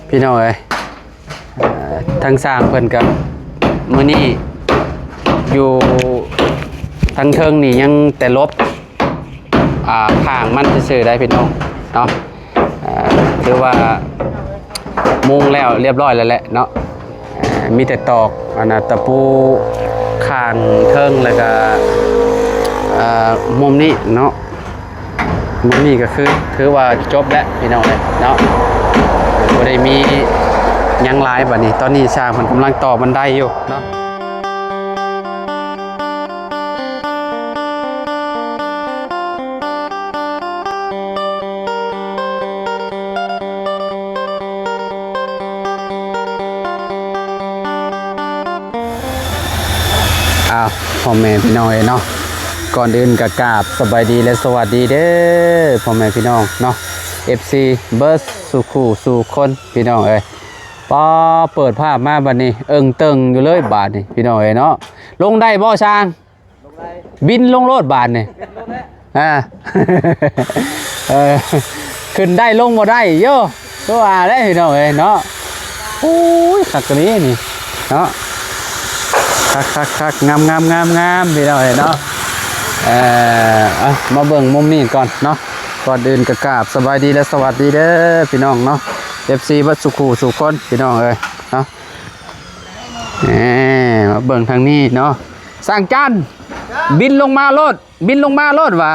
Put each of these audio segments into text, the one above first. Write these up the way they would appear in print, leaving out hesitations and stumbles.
พี่น้องเอ้ยทั้งสร้างเพิ่นกับมื้อนี้อยู่ทั้งเทิงนี่ยังแต่ลบข้างมันซื่อๆได้พี่น้องเนาะถือว่ามุงแล้วเรียบร้อยแล้วแหละเนาะมีแต่ตอกตะปูข้างเทิงแล้วก็มุมนี้เนาะมุมนี้ก็คือถือว่าจบแล้วพี่น้องเลยเนาะบ่ได้มียังหลายบัดนี้ตอนนี้ช่างมันกำลังต่อบันไดอยู่เนาะพ่อแม่พี่น้องเนาะก่อนอื่นก็กราบสบายดีและสวัสดีเด้อพ่อแม่พี่น้องเนาะ FC เบิร์สสู่คู่สู่คนพี่น้องพอเปิดภาพมาบัดนี้เอิงเติงอยู่เลยบาทนี่พี่น้องเนาะลงได้บ่ช้างลงได้บินลงโลดบาทนี่ขึ้นได้ลงบ่ได้โย่ตัวได้พี่น้องเนาะโอ้ยขักตัวนี้นี่เนาะคักงามพี่น้องเนาะมาเบิ่งมุมนี้ก่อนเนาะก่อนอื่นก็กราบสบายดีและสวัสดีเด้อพี่น้องเนาะ FC บัดสุขูสุคนพี่น้องเนาะมาเบิ่งทางนี้เนาะสร้างจันบินลงมาโลดว่ะ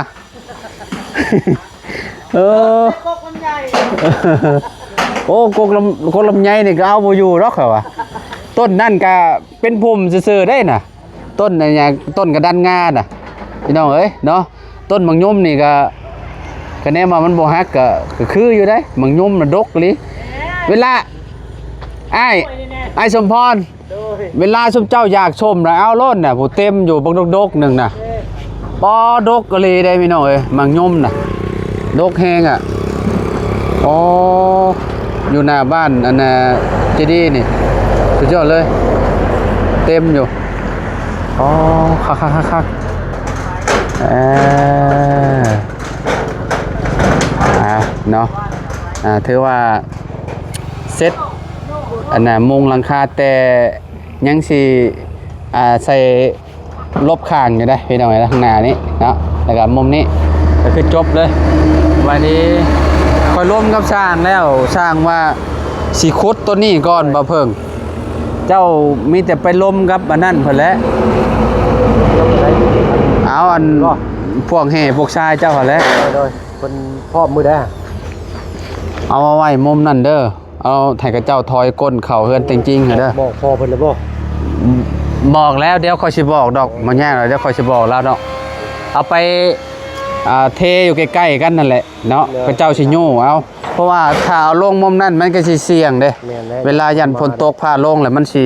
โอ้กกลำไยนี่ก็เอาบ่อยู่หรอกเหรอวะต้นนั่นก็เป็นพุ่มซื่อๆได้น่ะต้นอะไรต้นกระดันงาน่ะพี่น้องเนาะต้นมังยมนี่ก็แน่มามันบ่ฮักก็คืออยู่ได้มังยมน่ะดกลิเวลาไอ้สมพรเวลาสมเจ้าอยากชมน่ะเอาโลดน่ะผู้เต็มอยู่บักดกๆนึงน่ะปอดกกะลีได้พี่น้องมังยมน่ะดกแฮงอ่ะอ๋ออยู่หน้าบ้านอันน่ะเจดีย์นี่สุดยอดเลยเต็มอยู่อ๋อคักเนาะถือว่าเซ็ตอันน่ะมุงหลังคาแต่ยังสิใส่ลบข้างอยู่ได้พี่น้องข้างหน้านี้เนาะแล้วก็มุมนี้ก็คือจบเลยวันนี้คอยร่วมกับช่างแล้วช่างว่าสิขุดตัวนี้ก่อนบ่เพิ่งเจ้ามีแต่ไปล้มกับอันนั้นเพิ่นแหละเอาอันพวกแห่พวกชายเจ้าเพิ่นแหละโดยเพิ่นพร้อมมือได้เอาไว้มุมนั่นเด้อเอาให้กับเจ้าถอยก้นเข่าเฮือนจริงๆเด้อบอกพอเพิ่นแล้วบ่บอกแล้วเดี๋ยวค่อยสิบอกดอกมันยากเดี๋ยวค่อยสิบอกแล้วเนาะเอาไปเทอยู่ใกล้ๆกันนั่นแหละเนาะกับเจ้าสิโย่เอาเพราะว่าถ้าเอาลงมุมนั่นมันก็สิเสี่ยงเด้เวลายันฝนตกผ้าลงแล้วมันสิ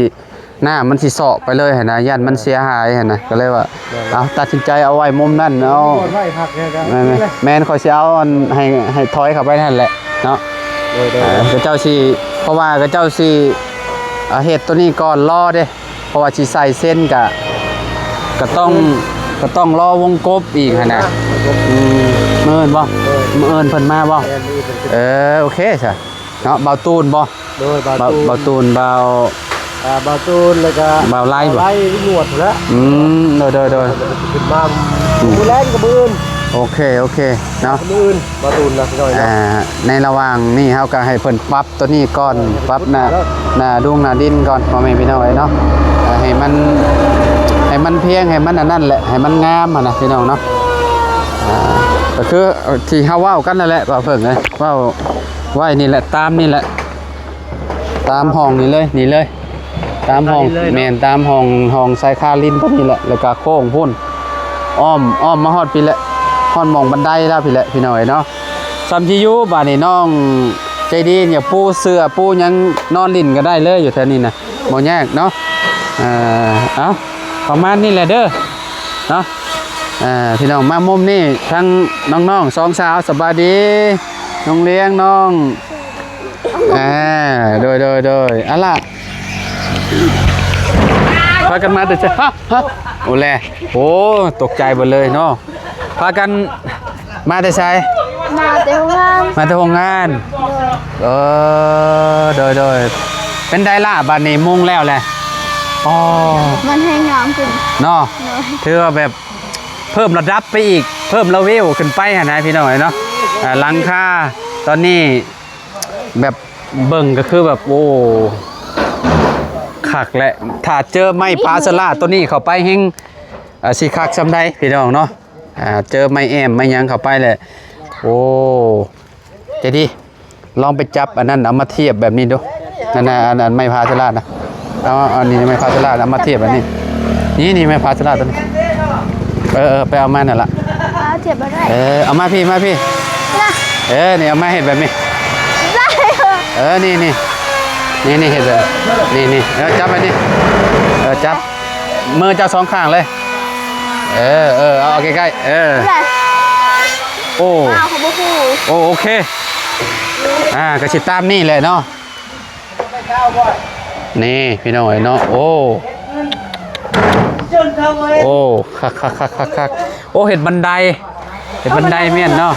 หน้ามันสิเสาะไปเลยหั่นนะยันมันเสียหายหั่นนะก็เลยว่าเอาตัดสินใจเอาไว้มุมนั่นเอาแม่นค่อยสิเอาให้ถอยเข้าไปนั่นแหละเนาะกับเจ้าสิเพราะว่ากับเจ้าสิเฮ็ดตัวนี้ก่อนรอเด้เพราะว่าสิใส่เส้นก็ต้องรอวงกบอีกหั่นน่ะเอิ้นบ่เอิ้นเพิ่นมาบ่โอเคซะเนาะเบาตูนบ่โดยเบาตูนเบาตูนแล้วก็เบาไล่บ่ไล่หนวดแล้วโดยขึ้นมามือแล่นกับมือโอเคเนาะมือเบาตูนนะน้อยในระหว่างนี่เฮาก็ให้เพิ่นปรับตัวนี้ก่อนปรับหน้าดวงหน้าดินก่อนพ่อแม่พี่น้องเนาะให้มันเพียงให้มันอันนั้นแหละให้มันงามนะพี่น้องเนาะก็คือที่เฮาเว้ากันนั่นแหละว่าเพิ่นเว้าไว้นี่แหละตามนี่แหละตามห้องนี่เลยตามห้องแม่นตามห้องสายคาลินพวกนี้แหละแล้วก็โค้งพุ่นอ้อมมาฮอดพี่แหละฮอดมองบันไดแล้วพี่แหละพี่น้องเนาะซัมจิยุบาดนี้น้องใจดีเนี่ยปูเสื้อปูยังนอนลิ้นก็ได้เลยอยู่แถวนี้นะบ่ยากเนาะเอาประมาณนี้แหละเด้อเนาะพี่น้องมามุมนี่ทั้งน้องๆสองสาวสบายดีน้องเลี้ยงน้องโดยอะล่ะพากันมาแต่เช้าโอ้แลโอ้ตกใจหมดเลยเนาะพากันมาแต่ใช่มาแต่โรงงาน โดยเป็นไดล่ะบัดนี้มุ่งแล้วแหละอ๋อมันให้งามขึ้นเนาะถือว่าแบบเพิ่มระดับไปอีกเพิ่มเลเวลขึ้นไปนะพี่น้องเนาะหลังคาตอนนี้แบบเบิ่งก็คือแบบโอ้คักแหละถ้าเจอไม้พาสลาตัวนี้เข้าไปแห่งสิคักซำใดพี่น้องเนาะเจอไม้แอมไม้ยังเข้าไปเลยโอ้จะดีลองไปจับอันนั้นเอามาเทียบแบบนี้ดูนั่นอันไม้พาสลานะเอาอันนี้ไม้พาสลาเอามาเทียบแบบนี้นี่ไม้พาสลาตัวนี้ไปเอามานั่นล่ะเทียบบ่ได้เอามาพี่นะนี่เอามาเห็ดแบบนี้ได้นี่เห็ดแบบนี่จับไปนี่จับมือเจ้าสองข้างเลยเอาใกล้ๆโอ้โอเคกระชิบตามนี่เลยเนาะนี่พี่น้อยเนาะโอ้คักโอ้เห็ดบันไดเมียนเนาะ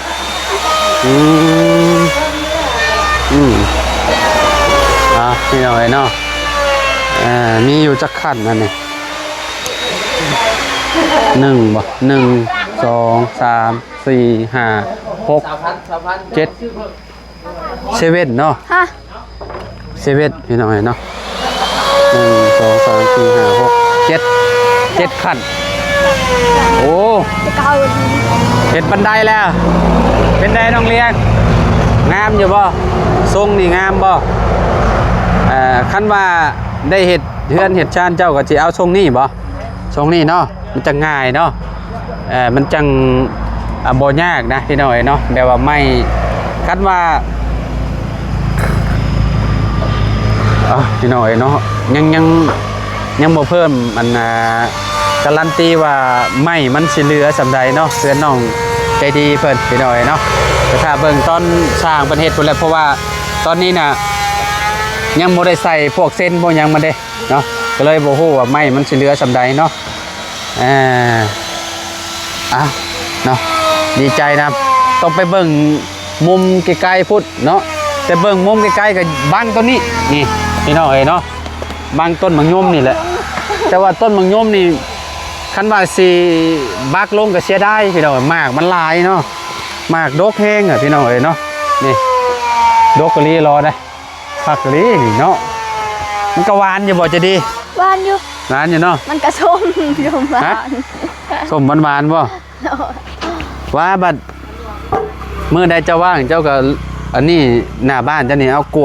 พี่น้อยเนาะมีอยู่จักขั้นนั่นนี่1 2 3 4 5 6 7 7เนาะ7พี่น้อยเนาะ1 2 3 4 5 6 7ขั้นโอ้เห็ดบันไดแล้วเป็นไดน้องเลี้ยงงามอยู่บ่ทรงนี่งามบ่คันว่าได้เห็ดเฮือนเห็ดชานเจ้าก็สิเอาทรงนี้บ่ทรงนี้เนาะมันจะง่ายเนาะมันจังบ่ยากนะพี่น้อยเนาะแบบว่าไม่คันว่าพี่น้อยเนาะยังบ่เพิ่มมันการันตีว่าไม่มันสิเหลือสำใดเนาะเพื่อนน้องใจดีเพิ่นพี่น้อยเนาะแต่ถ้าเบิ่งตอนสร้างประเทศพุ่นแล้วเพราะว่าตอนนี้น่ะยังบ่ได้ใส่พวกเส้นพวกหยังมาเด้เนาะก็เลยบ่ฮู้ว่าไม่มันสิเหลือสำใดเนาะเนาะดีใจนะต้องไปเบิ่งมุมไกลๆพุ่นเนาะแต่เบิ่งมุมไกลๆก็บังต้นนี้นี่พี่น้อยเนาะบังต้นมะยมนี่แหละแต่ว่าต้นมะยมนี่คันว่าสิบักลงก็เสียดายพี่น้องมากมันหลายเนาะมากดกแห้งพี่น้องเนาะนี่ดกกะลีรอได้ผักกะลีเนาะมันก็หวานอยู่บ่จะดีหวานอยู่เนาะมันก็ส้มหวานส้มหวานบ่ว่าบัดมื้อใดเจ้าว่างเจ้าก็อันนี้หน้าบ้านเจ้านี่เอาก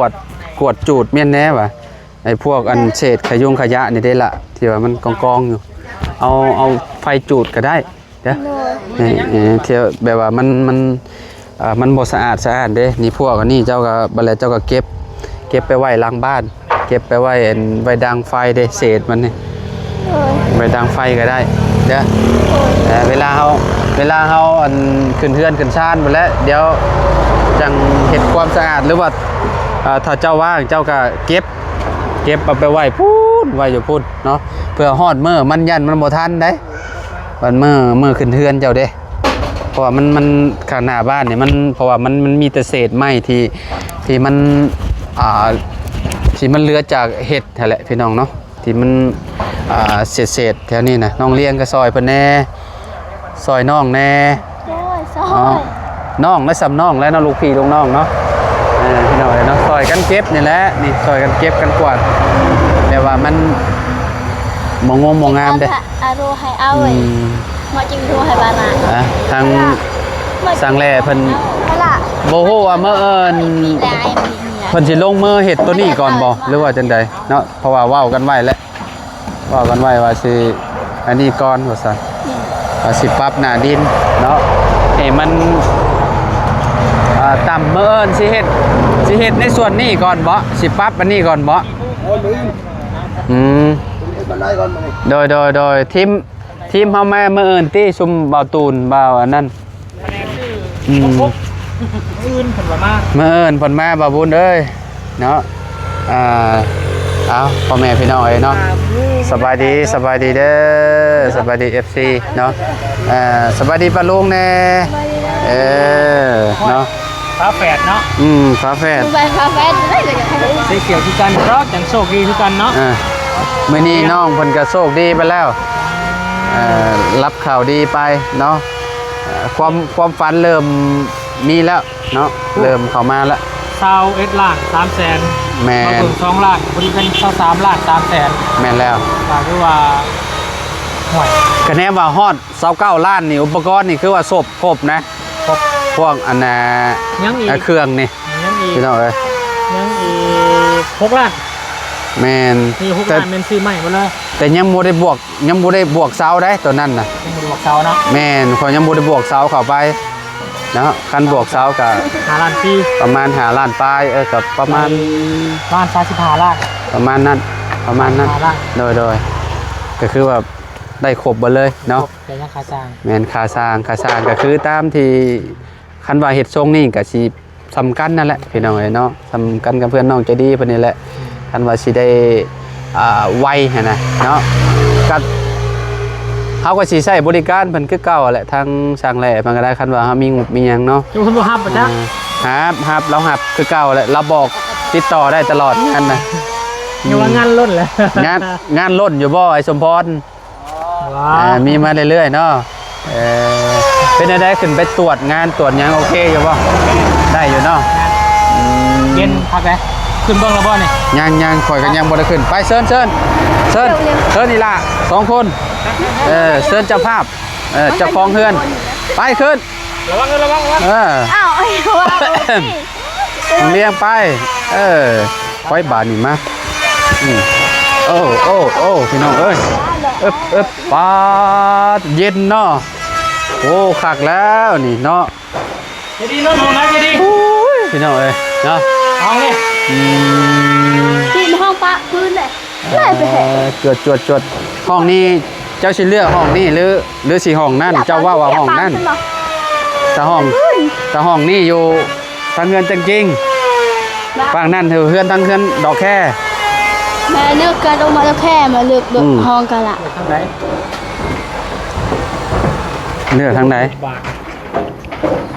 วดจูดเมียนแน่ว่ะไอ้พวกอันเศษขยะนี่ได้ละที่ว่ามันกองอยู่เอาไฟจูดก็ได้เด้อนี่เที่ยวแบบว่ามันบ่สะอาดเด้นี่พวกอันนี้เจ้าก็บัดแล้วเจ้าก็เก็บไปไว้หลังบ้านเก็บไปไว้ดังไฟเด้เศษมันนี่ไว้ดังไฟก็ได้เด้อเวลาเฮาอันขึ้นเฮือนขึ้นชานหมดแล้วเดี๋ยวจังเฮ็ดความสะอาดหรือว่าถ้าเจ้าว่างเจ้าก็เก็บเอาไปไว้อยู่พูดเนาะเพื่อฮอดมื้อมันยันมันบ่ทันได้วันมื้อขึ้นเฮือนเจ้าเด้เพราะว่ามันข้างหน้าบ้านเนี่ยมันเพราะว่ามันมีแต่เศษไม้ที่มันที่มันเหลือจากเห็ดนั่นแหละพี่น้องเนาะที่มันเศษแถวนี้นะน้องเลี้ยงก็ซอยเพิ่นแน่ซอยน้องแน่ซอยน้องและซ้ำน้องและน้องลูกพี่ลูกน้องเนาะพี่น้องเนาะซอยกันเก็บนี่แหละนี่ซอยกันเก็บกันกวาดแต่ว่ามันมองงามเด้อาโรให้เอาเว้ยมาจิงโรให้บานาทางสังแลเพิ่นบ่ฮู้ว่ามื้อเอิ้นเพิ่นสิลงมือเฮ็ดตัวนี้ก่อนบ่หรือว่าจังได๋เนาะเพราะว่าเว้ากันไว้แล้วว่าสิอันนี้ก่อนว่าซั่นว่าสิปรับหน้าดินเนาะให้มันต่ำมื้อเอิ้นสิเฮ็ดในส่วนนี้ก่อนบ่สิปรับอันนี้ก่อนบ่โดยทีมเฮาแม่มื้ออื่นที่ซุมเบาตูนเบาอันนั้นมื้ออื่นเพิ่นมาบ่บุญเอ้ยเนาะเอาพ่อแม่พี่น้องเอ้ยเนาะสบายดีเด้อสบายดี FC เนาะสบายดีป้าลุงแน่เนาะ ฟ้าแฝดเนาะ ฝาแฝด ไปคาเฟ่ได้เลยกัน สีเขียวคือกันเพราะจังโชคดีคือกันเนาะ มื้อนี้น้องเพิ่นก็โชคดีไปแล้วรับข่าวดีไปเนาะความฝันเริ่มมีแล้วเนาะเริ่มเข้ามาแล้ว 21 ล้าน300,000 แม่น มาถึง2 ล้านพอดีเป็น23 ล้าน300,000 แม่นแล้ว ก็คือว่าห่วย คะแนนว่าฮอด29ล้านนี่อุปกรณ์นี่คือว่าครบนะ ครบ พวกอันน่ะ ยังอีก เครื่องนี่ ยังอีก พี่น้องเอ้ย ยังอีก6 ล้าน แม่น มี6 แต่ ล้านเป็นซื้อใหม่หมดเลย แต่ยังบ่ได้บวกเสาได้ตัวนั้นน่ะ ยังบ่ได้บอกเสาเนาะ แม่นขอยยังบ่ได้บวกเสาเข้าไปเนาะคันบวกเสาก็ 5 ล้านปี ประมาณ5ล้านปลายกับประมาณ ล้าน35ล้าน ประมาณนั้น 5 ล้าน โดยก็คือว่าได้ครบหมดเลยเนาะ ครบแต่ยังค่าจ้าง แม่นค่าสร้างก็คือตามที่คันว่าเฮ็ดทรงนี่ก็สิสำคัญนั่นแหละพี่น้องเอ้ยเนาะสำคัญกับเพื่อนน้องใจดีเพิ่นนี่แหละคันว่าสิได้ไวหั่นนะเนาะก็เฮาก็สิใช้บริการเพิ่นคือเก่าแหละทางช่างแหล่เพิ่นก็ได้คันว่าเฮามีงบมีหยังเนาะ อยู่คนบ่ฮับบ่จ๊ะ ฮับเราฮับคือเก่าแหละเราบอกติดต่อได้ตลอดงานนะ อยู่ว่างานล้นเลย งานล้นอยู่บ่ไอ้สมพร ว้า มีมาเรื่อยๆเนาะเป็นได้ขึ้นไปตรวจงานตรวจหยังโอเคอยู่บ่ได้อยู่เนาะ เย็นพักเลยขึ้นเบื้องแล้วบ่เนี่ย ยังข่อยก็ยังบ่ได้ขึ้นไปเชิญนี่ล่ะ2คนเชิญเจ้าภาพเจ้าของเฮือนไปขึ้น ระวังระวัง อ้าวไอ้ว่า เลี้ยงไปไว้บาดนี่มาโอ้พี่น้องเอ้ยปาดเย็นเนาะโอ้คักแล้วนี่เนาะ จะดีน้องนะจะดี พี่น้องเอ้ยเนาะ ห้องนี่ ที่ห้องปะพื้นเลยได้ไปแหะ จวดห้องนี้เจ้าสิเลือกห้องนี้หรือสิห้องนั่นเจ้าว่าห้องนั่นแต่ห้องนี้อยู่ทางเงินจริงๆฝั่งนั่นเฮือนทางเฮือนดอกแค่ แม่เลือกกันลงมาแล้วแค่มาเลือกห้องกันละ ทางไหน เลือกทางไหน บาท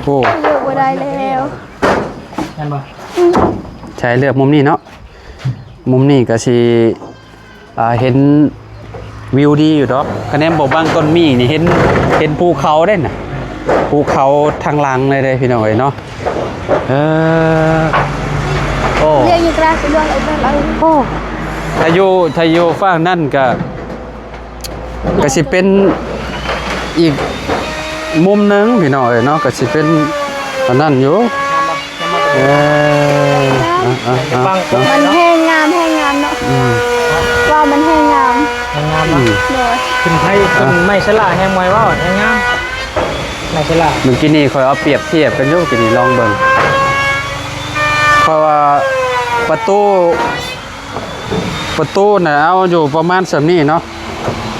โอ้ เลือกว่าได้แล้ว นั่นบ่ ใช้เลือกมุมนี้เนาะมุมนี้ก็สิเห็นวิวดีอยู่ดอกคะแนนบ่บางต้นมีนี่เห็นภูเขาได้น่ะภูเขาทางหลังเลยพี่น้องเอ้ยเนาะโอ้ เรียกอยู่กลางเป็นเรื่องอะไรโอ้ ถ้าอยู่ฝั่งนั่นก็สิเป็นอีกมุมหนึงพี่น้องเอ้ยเนาะก็สิเป็นอันนั้นอยู่ฟัง มันแห้งงามเนาะว่ามันแห้งงาม งามเนาะ เลย ขึ้นไทยขึ้นไม่ฉลาดแห้งไว้ว่าแห้งงามไม่ฉลาด เมื่อกี้นี่คอยเอาเปรียบเทียบกันอยู่กินนี่ลองเบิ่งเพราะว่าประตูน่ะเอาอยู่ประมาณส่ำนี้เนาะ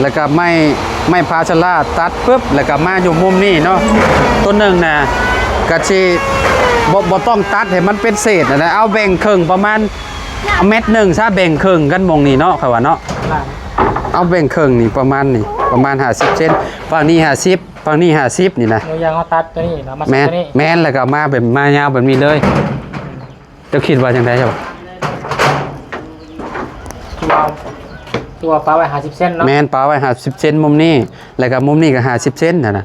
แล้วก็ไม่พาชลาตัดปุ๊บแล้วก็มาอยู่มุมนี้เนาะตัวหนึ่งน่ะก็สิบ่ต้องตัดให้มันเป็นเศษนะเอาแบ่งครึ่งประมาณเม็ดหนึ่งซะแบ่งครึ่งกันมองนี่เนาะค่ะว่าเนาะเอาแบ่งครึ่งนี่ประมาณ50 เซนฝั่งนี้50ฝั่งนี้50นี่นะ เรายังเอาตัดตัวนี้เนาะมา แม่ ตัวนี้ แม่นแล้วก็มาแบบมายาวแบบนี้เลยเจ้าคิดว่าจังได๋ครับ ตัวฟ้าไว้50 เส้นเนาะ แม่นปาไว้50 เซนมุมนี้แล้วก็มุมนี้ก็50 เซนน่ะนะ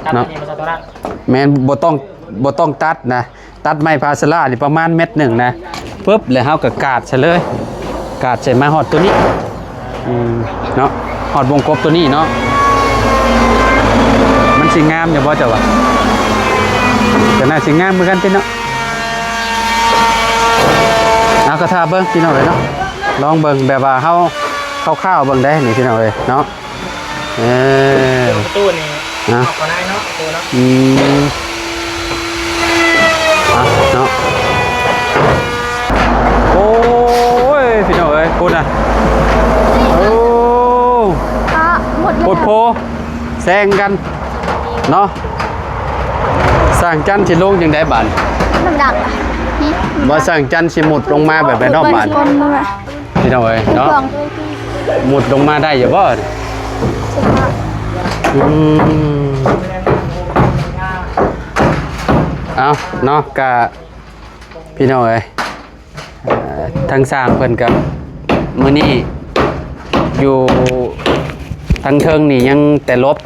ตัดตัวนี้มาตัวนั้น แม่นบ่ต้องตัดนะตัดไม้พาสลานี่ประมาณเม็ดหนึ่งนะปึ๊บแล้วเฮาก็กาดซะเลยกาดใส่มาฮอดตัวนี้เนาะฮอดวงกบตัวนี้เนาะมันสิงามอยู่บ่เจ้าวะก็น่าสิงามเหมือนกันติเนาะเอากระทาเบิ่งพี่น้องเอ้ยเนาะลองเบิ่งแบบว่าเฮาคร่าวๆเบิ่งได้นี่พี่น้องเอ้ยเนาะประตูนี่เอาก่อนได้เนาะตัวเนาะ เนาะโอ้ยพี่น้องเอ้ยคุณอ่ะโอ้ หมด โค แล้ว ตรโพแซงกันเนาะสร้างจันทร์สิลงจังได๋บาด น้ำดักอ่ะ ว่าสร้างจันทร์สิหมุดลงมาแบบไปนอกบาดพี่น้องเอ้ยเนาะหมุดลงมาได้อยู่บ่ เอาเนาะกะพี่น้องเอ้ยทางสร้างเพิ่นกับมื้อนี้อยู่ทางเทิงนี่ยังแต่ลบ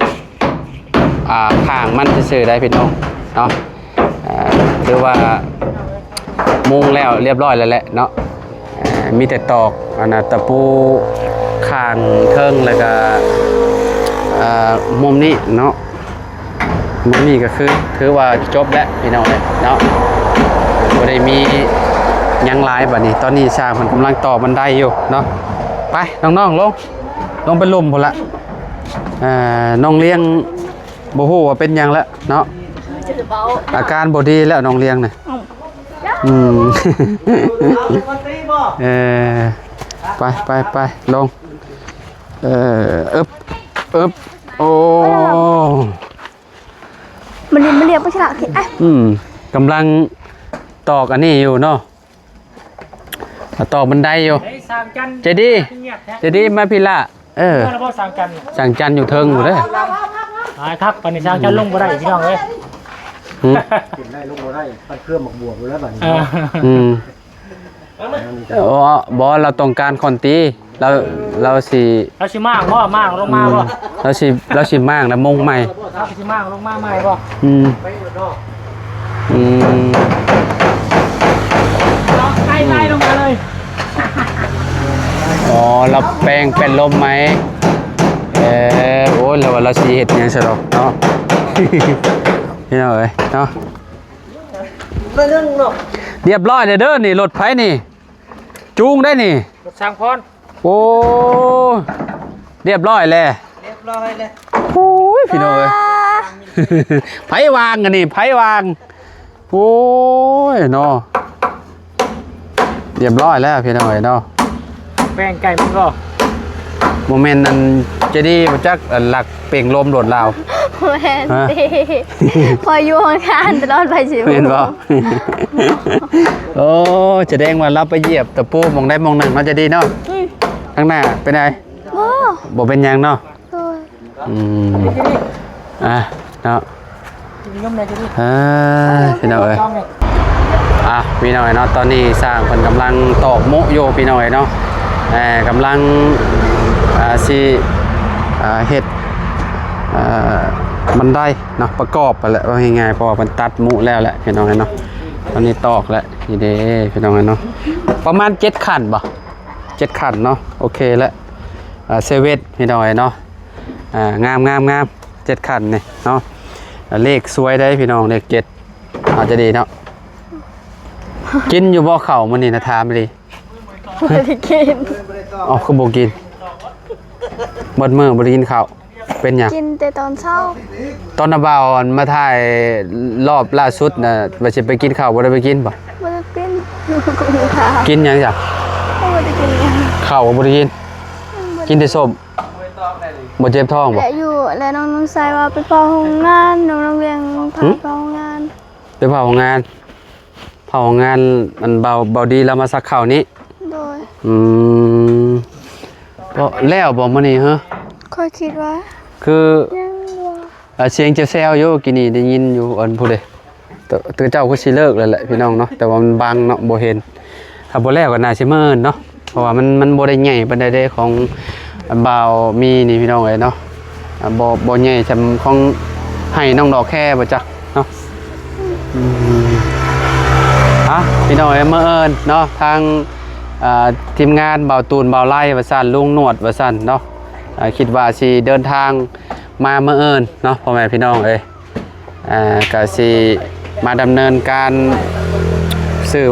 ข้างมันซื่อๆได้พี่น้องเนาะคือว่ามุงแล้วเรียบร้อยแล้วแหละเนาะมีแต่ตอกตะปูข้างเทิงแล้วก็มุมนี้เนาะมุมนี้ก็คือถือว่าจบแล้วพี่น้องเลยเนาะบ่ได้มียังหลายบัดนี้ตอนนี้ช่างมันกำลังต่อบันไดอยู่เนาะไปน้องๆลงไปลุมพุ่นละน้องเลี้ยงบ่ฮู้ว่าเป็นหยังแล้วเนาะอาการบ่ดีแล้วน้องเลี้ยงน่ะไปลงอึบโอ้มันเรียกไม่ใช่หรอกไอ้กำลังตอกอันนี้อยู่เนาะตอกบันไดอยู่เจดีมาพี่ละสั่งจันอยู่เทิงหมดเลยครับตอนนี้สร้างจันลงบ่ได้พี่น้องเอ้ยกินได้ลงบ่ได้มันเครื่องหมกบวกอยู่แล้วบัดนี้โอ้บอเราต้องการคอนตีเราสิมากบ่มากลงมาบ่เราสิมากแล้วมงใหม่เราสิมากลงมาใหม่บ่ใกล้ลงมาเลยอ๋อเราแปลงเป็นลมไหมโอ้เราว่าเราสิเฮ็ดหยังซะดอกเนาะพี่น้องเอ้ยเนาะเรียบร้อยเด้อนี่รถไผนี่จูงได้นี่รถช่างพรโอ้เรียบร้อยเลยโอ้ยพี่น้องเอ้ยไผวางกันนี่ไผวางโอ้ยเนาะเรียบร้อยแล้วพี่น้องเอ้ยเนาะแป้งไก่มันก็โมเมนต์นั้นจะดีมาจากหลักเป่งลมโดดลาวแม่ดีพออยู่ข้างๆตลอดไปสิเห็นป่ะโอ้จะแดงมารับไปเหยียบตะปูมองได้มองหนึ่งมันจะดีเนาะข้างหน้าเป็นไงบ่เป็นยังเนาะเนาะพี่น้องเอ้ยพี่น้องเนาะตอนนี้สร้างคนกำลังตอกโมโยพี่น้องเนาะกำลังสิเฮ็ดมันได้เนาะประกอบไปแล้วว่าง่ายๆเพราะว่ามันตัดมุแล้วแหละพี่น้องเนาะตอนนี้ตอกแล้วนี่เด้พี่น้องเนาะประมาณ7ขันบ่7ขันเนาะโอเคแล้วเซเว่นพี่น้องเนาะงาม7ขันนี่เนาะเลขสวยได้พี่น้องเลข7อาจจะดีเนาะกินอยู่บ่เข่ามื้อนี้นะถามดิไม่ได้กินอ๋อคือบ่กินบ่มื้อบ่ได้กินข้าวเป็นหยังกินแต่ตอนเช้าตอนน่ะบ่าวมาถ่ายรอบล่าสุดน่ะว่าสิไปกินข้าวบ่ได้ไปกินบ่ได้กินกินหยังจ้ะบ่ได้กินข้าวบ่ได้กินแต่ส้มบ่เจ็บท้องบ่และอยู่และน้องชายว่าไปเฝ้าโรงงานน้องเรียนพาเฝ้าโรงงานไปเฝ้าโรงงานมันเบาดีแล้วมาซักข้าวนี้โดยก็แล้วบ่มื้อนี้ฮะค่อยคิดว่าคือเสียงจะแซวอยู่กินนี่ได้ยินอยู่อันผู้ใดตัวเจ้าก็สิเลิกแล้วแหละพี่น้องเนาะแต่ว่ามันบังเนาะบ่เห็นถ้าบ่แล้วก็น่าสิเมินเนาะเพราะว่ามันบ่ได้ใหญ่ปานใดเด้ของบ่าวมีนี่พี่น้องเอ้ยเนาะบ่ใหญ่ซำของให้น้องดอกแค่บ่จักเนาะพี่น้องเอ้ยมาเอิ้นเนาะทางทีมงานบ่าวตูนบ่าวไล่ว่าซั่นลุงหนวดว่าซั่นเนาะคิดว่าสิเดินทางมาเมื่อเอิญเนาะพ่อแม่พี่น้องเอ้ยก็สิมาดำเนินการซื้อ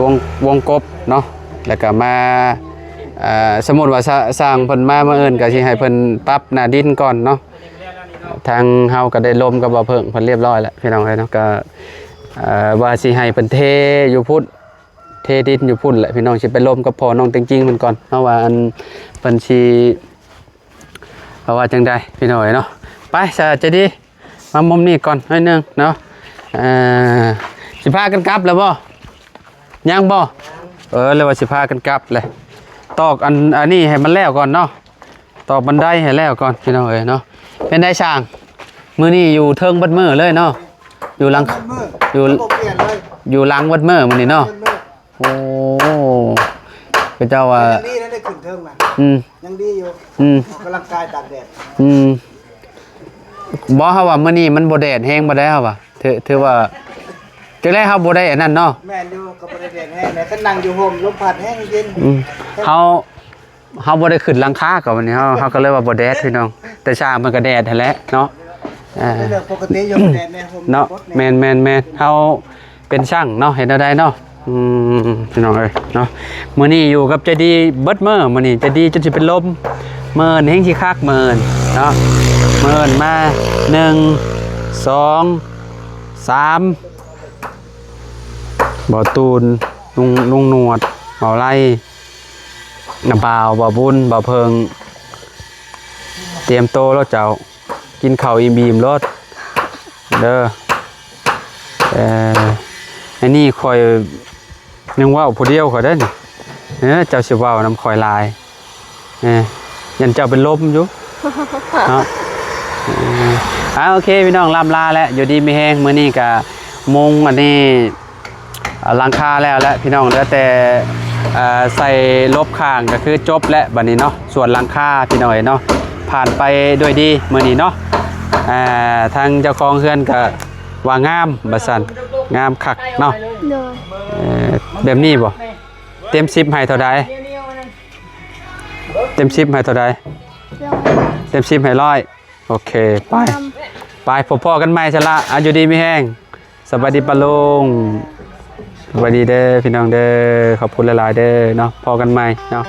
วงกบเนาะแล้วก็มาสมมุติว่าสร้างเพิ่นมาเมื่อเอิญก็สิให้เพิ่นปรับหน้าดินก่อนเนาะทางเฮาก็ได้ลมกับบ่เพิ่งเพิ่นเรียบร้อยแล้วพี่น้องเอ้ยเนาะก็ว่าสิให้เพิ่นเทอยู่พุ่นเทดินอยู่พุ่นแหละพี่น้องสิไปลมกับพ่อน้องจริงๆเพิ่นก่อนเนาะว่าอันเพิ่นสิเพราะว่าจังใดพี่น้อยเนาะไปจะดีมามุมนี้ก่อนให้นึงเนาะสิพากันกลับแล้วบ่ยังบ่เลยว่าสิพากันกลับเลยตอกอันนี้ให้มันแล้วก่อนเนาะตอกบันไดให้แล้วก่อนพี่น้องเนาะเป็นได้ช่างมื้อนี้อยู่เทิงบัดมื้อเลยเนาะ อยู่หลังอยู่ ระบบเปลี่ยนเลย อยู่หลังวัดเมื่อมื้อนี้เนาะ โอ้พระเจ้าว่า ยังดีนะได้ขึ้นเทิงนะ อืม ยังดีอยู่ อืม ออกกำลังกายตากแดด อืมบ่เฮาว่ามื้อนี้มันบ่แดดแฮงบ่ได้เฮาว่าถือว่าจังได๋เฮาบ่ได้อันนั้นเนาะ แม่นอยู่ก็บ่ได้แดดแห้งเลยก็นั่งอยู่ห่มลมพัดแห้งเย็น อืมเฮาบ่ได้ขึ้นหลังคาก็วันนี้เฮาก็เลยว่าบ่แดดพี่น้องแต่เช้ามันก็แดดนั่นแหละเนาะอ่า เป็นเรื่องปกติอยู่แดดแน่ห่ม เนาะแม่นเฮาเป็นช่างเนาะเห็นเอาได้เนาะพี่น้องเอ้ยเนาะมื้อนี้อยู่กับใจดีเบิดมื้อมื้อนี้ใจดีจนสิเป็นลมมื้อนี้แฮงสิคักมื้อเนาะมื้อมา1 2 3บ่อตูนลุงหนวดบ่อไล่น้ำเปล่าบ่อบุญบ่อเพิงเตรียมโตแล้วเจ้ากินข้าวอิ่มๆรถเด้ออันนี้คอยยังว่าผู้เดียวเขาได้นี่เจ้าสิเว้านำคอยลายยันเจ้าเป็นลมอยู่เนาะโอเคพี่น้องล่ำลาแล้วอยู่ดีมีแห้งมื้อนี้ก็มุงอันนี้หลังคาแล้วพี่น้องเหลือแต่ใส่ลบข้างก็คือจบแล้วบัดนี้เนาะส่วนหลังคาพี่น้อยเนาะผ่านไปด้วยดีมื้อนี้เนาะทางเจ้าของเฮือนก็ว่างามบัดซั่นงามคักเนาะ เลย แบบนี้บ่เต็ม10ให้เท่าใดเต็ม10ให้เท่าใด เลย เต็ม10ให้100โอเคไปพบกันใหม่ซะละอยู่ดีมีแห้งสวัสดีปะลุงสวัสดีเด้อพี่น้องเด้อขอบคุณหลายๆเด้อเนาะพอกันใหม่เนาะ